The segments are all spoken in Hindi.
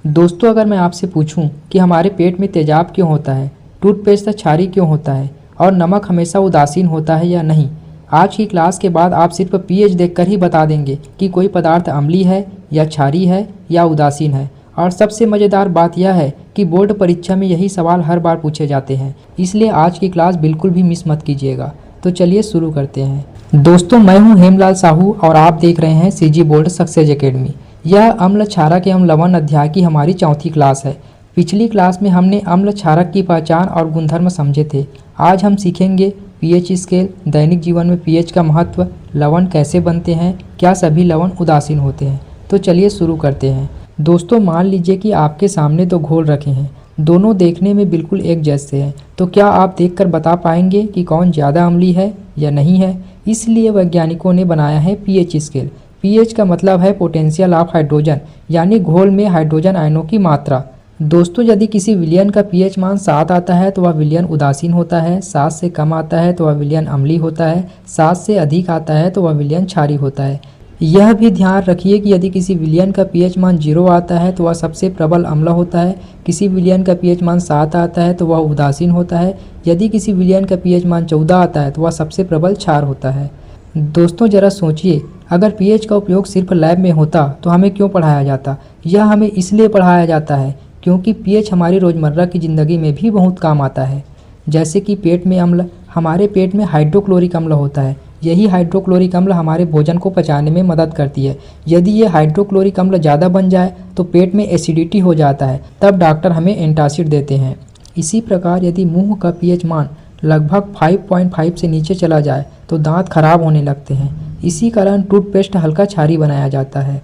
दोस्तों, अगर मैं आपसे पूछूं कि हमारे पेट में तेजाब क्यों होता है, टूथपेस्ट क्षारी क्यों होता है और नमक हमेशा उदासीन होता है या नहीं, आज की क्लास के बाद आप सिर्फ पीएच देखकर ही बता देंगे कि कोई पदार्थ अम्लीय है या क्षारी है या उदासीन है। और सबसे मज़ेदार बात यह है कि बोर्ड परीक्षा में यही सवाल हर बार पूछे जाते हैं, इसलिए आज की क्लास बिल्कुल भी मिस मत कीजिएगा। तो चलिए शुरू करते हैं। दोस्तों, मैं हूं हेमलाल साहू और आप देख रहे हैं सीजी बोर्ड सक्सेस एकेडमी। यह अम्ल क्षारक एवं लवण अध्याय की हमारी चौथी क्लास है। पिछली क्लास में हमने अम्ल क्षारक की पहचान और गुणधर्म समझे थे। आज हम सीखेंगे पीएच स्केल, दैनिक जीवन में पीएच का महत्व, लवण कैसे बनते हैं, क्या सभी लवण उदासीन होते हैं। तो चलिए शुरू करते हैं। दोस्तों, मान लीजिए कि आपके सामने दो घोल रखे हैं, दोनों देखने में बिल्कुल एक जैसे हैं, तो क्या आप देखकर बता पाएंगे कि कौन ज़्यादा अम्लीय है या नहीं है? इसलिए वैज्ञानिकों ने बनाया है पीएच स्केल। पीएच का मतलब है पोटेंशियल ऑफ हाइड्रोजन, यानी घोल में हाइड्रोजन आयनों की मात्रा। दोस्तों, यदि किसी विलयन का पीएच मान 7 आता है तो वह विलयन उदासीन होता है, 7 से कम आता है तो वह विलयन अम्लीय होता है, 7 से अधिक आता है तो वह विलयन क्षारीय होता है। यह भी ध्यान रखिए कि यदि किसी विलयन का पीएच मान 0 आता है तो वह सबसे प्रबल अम्ल होता है, किसी विलयन का पीएच मान 7 आता है तो वह उदासीन होता है, यदि किसी विलयन का पीएच मान 14 आता है तो वह सबसे प्रबल क्षार होता है। दोस्तों, ज़रा सोचिए, अगर पीएच का उपयोग सिर्फ लैब में होता तो हमें क्यों पढ़ाया जाता? यह हमें इसलिए पढ़ाया जाता है क्योंकि पीएच हमारी रोज़मर्रा की ज़िंदगी में भी बहुत काम आता है। जैसे कि पेट में अम्ल, हमारे पेट में हाइड्रोक्लोरिक अम्ल होता है। यही हाइड्रोक्लोरिक अम्ल हमारे भोजन को पचाने में मदद करती है। यदि ये हाइड्रोक्लोरिक अम्ल ज़्यादा बन जाए तो पेट में एसिडिटी हो जाता है, तब डॉक्टर हमें एंटासिड देते हैं। इसी प्रकार यदि मुंह का पीएच मान लगभग 5.5 से नीचे चला जाए तो दांत खराब होने लगते हैं। इसी कारण टूथपेस्ट हल्का क्षारीय बनाया जाता है।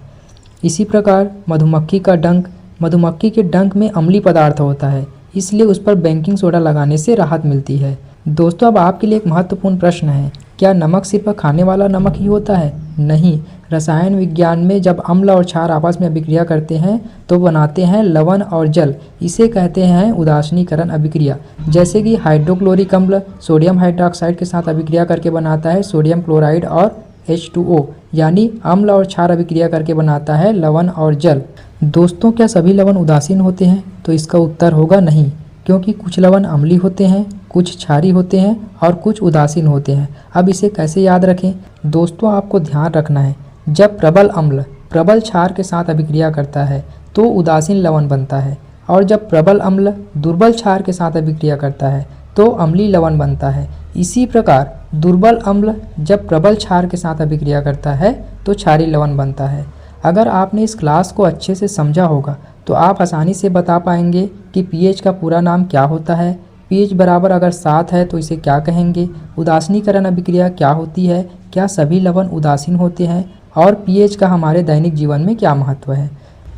इसी प्रकार मधुमक्खी का डंक, मधुमक्खी के डंक में अम्लीय पदार्थ होता है, इसलिए उस पर बेकिंग सोडा लगाने से राहत मिलती है। दोस्तों, अब आपके लिए एक महत्वपूर्ण प्रश्न है, क्या नमक सिर्फ खाने वाला नमक ही होता है? नहीं, रसायन विज्ञान में जब अम्ल और क्षार आपस में अभिक्रिया करते हैं तो बनाते हैं लवण और जल। इसे कहते हैं उदासीनीकरण अभिक्रिया। जैसे कि हाइड्रोक्लोरिक अम्ल सोडियम हाइड्रोक्साइड के साथ अभिक्रिया करके बनाता है सोडियम क्लोराइड और H2O, यानी अम्ल और क्षार अभिक्रिया करके बनाता है लवण और जल। दोस्तों, क्या सभी लवण उदासीन होते हैं? तो इसका उत्तर होगा नहीं, क्योंकि कुछ लवण अम्लीय होते हैं, कुछ क्षारीय होते हैं और कुछ उदासीन होते हैं। अब इसे कैसे याद रखें? दोस्तों, आपको ध्यान रखना है, जब प्रबल अम्ल प्रबल क्षार के साथ अभिक्रिया करता है तो उदासीन लवण बनता है, और जब प्रबल अम्ल दुर्बल क्षार के साथ अभिक्रिया करता है तो अम्लीय लवण बनता है। इसी प्रकार दुर्बल अम्ल जब प्रबल क्षार के साथ अभिक्रिया करता है तो क्षारीय लवण बनता है। अगर आपने इस क्लास को अच्छे से समझा होगा तो आप आसानी से बता पाएंगे कि पीएच का पूरा नाम क्या होता है, पीएच बराबर अगर 7 है तो इसे क्या कहेंगे, उदासीनीकरण अभिक्रिया क्या होती है, क्या सभी लवण उदासीन होते हैं, और पीएच का हमारे दैनिक जीवन में क्या महत्व है।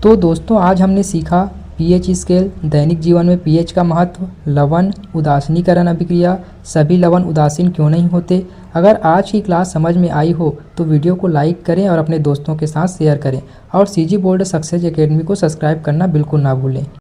तो दोस्तों, आज हमने सीखा पीएच स्केल, दैनिक जीवन में पीएच का महत्व, लवण, उदासीनीकरण अभिक्रिया, सभी लवण उदासीन क्यों नहीं होते। अगर आज की क्लास समझ में आई हो तो वीडियो को लाइक करें और अपने दोस्तों के साथ शेयर करें, और सीजी बोर्ड सक्सेस एकेडमी को सब्सक्राइब करना बिल्कुल ना भूलें।